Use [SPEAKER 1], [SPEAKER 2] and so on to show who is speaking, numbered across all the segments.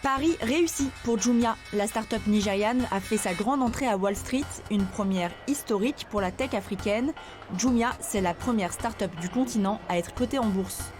[SPEAKER 1] Pari réussi pour Jumia. La start-up nigériane a fait sa grande entrée à Wall Street, une première historique pour la tech africaine. Jumia, c'est la première start-up du continent à être cotée en bourse.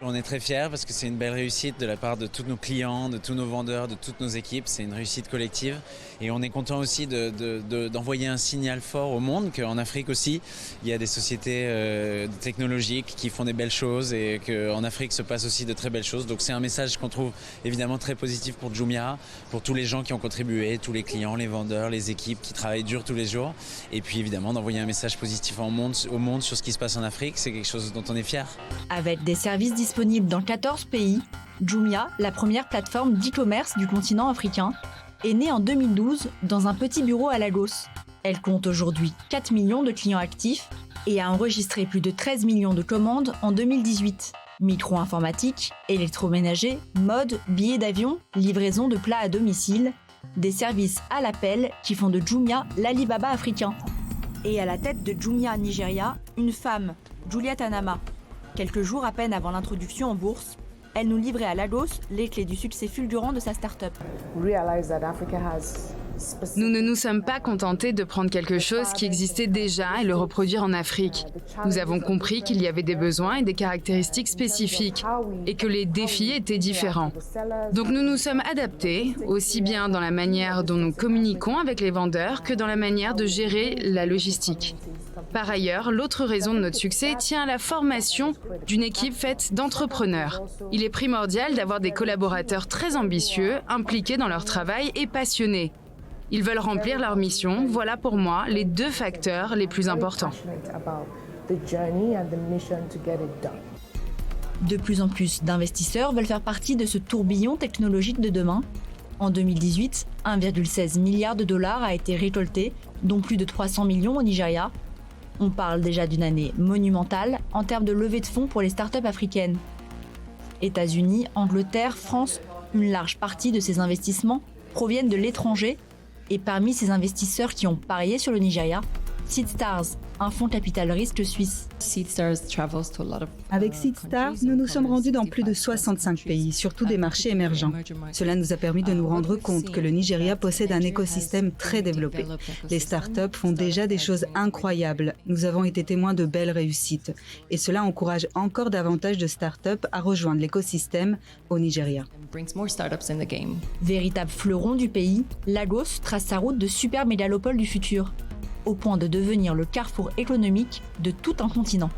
[SPEAKER 2] On est très fiers parce que c'est une belle réussite de la part de tous nos clients, de tous nos vendeurs, de toutes nos équipes. C'est une réussite collective et on est content aussi d'envoyer un signal fort au monde qu'en Afrique aussi, il y a des sociétés technologiques qui font des belles choses et qu'en Afrique se passe aussi de très belles choses. Donc c'est un message qu'on trouve évidemment très positif pour Jumia, pour tous les gens qui ont contribué, tous les clients, les vendeurs, les équipes qui travaillent dur tous les jours. Et puis évidemment d'envoyer un message positif au monde sur ce qui se passe en Afrique, c'est quelque chose dont on est fiers.
[SPEAKER 1] Avec des services disponible dans 14 pays, Jumia, la première plateforme d'e-commerce du continent africain, est née en 2012 dans un petit bureau à Lagos. Elle compte aujourd'hui 4 millions de clients actifs et a enregistré plus de 13 millions de commandes en 2018. Micro-informatique, électroménager, mode, billets d'avion, livraison de plats à domicile, des services à l'appel qui font de Jumia l'Alibaba africain. Et à la tête de Jumia Nigeria, une femme, Juliette Anama. Quelques jours à peine avant l'introduction en bourse, elle nous livrait à Lagos les clés du succès fulgurant de sa start-up.
[SPEAKER 3] Nous ne nous sommes pas contentés de prendre quelque chose qui existait déjà et le reproduire en Afrique. Nous avons compris qu'il y avait des besoins et des caractéristiques spécifiques et que les défis étaient différents. Donc nous nous sommes adaptés, aussi bien dans la manière dont nous communiquons avec les vendeurs que dans la manière de gérer la logistique. Par ailleurs, l'autre raison de notre succès tient à la formation d'une équipe faite d'entrepreneurs. Il est primordial d'avoir des collaborateurs très ambitieux, impliqués dans leur travail et passionnés. Ils veulent remplir leur mission. Voilà pour moi les deux facteurs les plus importants.
[SPEAKER 1] De plus en plus d'investisseurs veulent faire partie de ce tourbillon technologique de demain. En 2018, 1,16 milliard de dollars a été récolté, dont plus de 300 millions au Nigeria. On parle déjà d'une année monumentale en termes de levée de fonds pour les startups africaines. États-Unis, Angleterre, France, une large partie de ces investissements proviennent de l'étranger. Et parmi ces investisseurs qui ont parié sur le Nigeria, Seedstars, un fonds capital risque suisse.
[SPEAKER 4] Avec Seedstars, nous nous sommes rendus dans plus de 65 pays, surtout des marchés émergents. Cela nous a permis de nous rendre compte que le Nigeria possède un écosystème très développé. Les startups font déjà des choses incroyables. Nous avons été témoins de belles réussites. Et cela encourage encore davantage de startups à rejoindre l'écosystème au Nigeria.
[SPEAKER 1] Véritable fleuron du pays, Lagos trace sa route de super mégalopole du futur, au point de devenir le carrefour économique de tout un continent.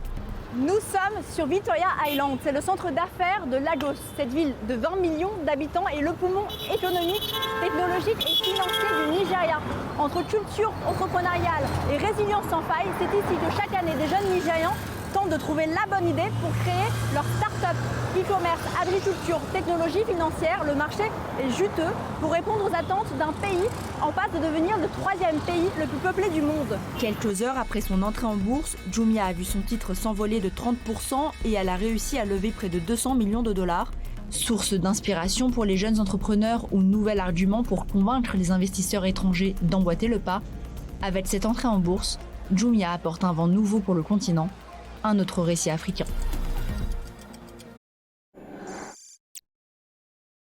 [SPEAKER 5] Nous sommes sur Victoria Island, c'est le centre d'affaires de Lagos. Cette ville de 20 millions d'habitants est le poumon économique, technologique et financier du Nigeria. Entre culture entrepreneuriale et résilience sans faille, c'est ici que chaque année des jeunes Nigérians tentent de trouver la bonne idée pour créer leur start-up. E-commerce, agriculture, technologie financière, le marché est juteux pour répondre aux attentes d'un pays en passe de devenir le 3e pays le plus peuplé du monde.
[SPEAKER 1] Quelques heures après son entrée en bourse, Jumia a vu son titre s'envoler de 30% et elle a réussi à lever près de 200 millions de dollars. Source d'inspiration pour les jeunes entrepreneurs ou nouvel argument pour convaincre les investisseurs étrangers d'emboîter le pas, avec cette entrée en bourse, Jumia apporte un vent nouveau pour le continent, un autre récit africain.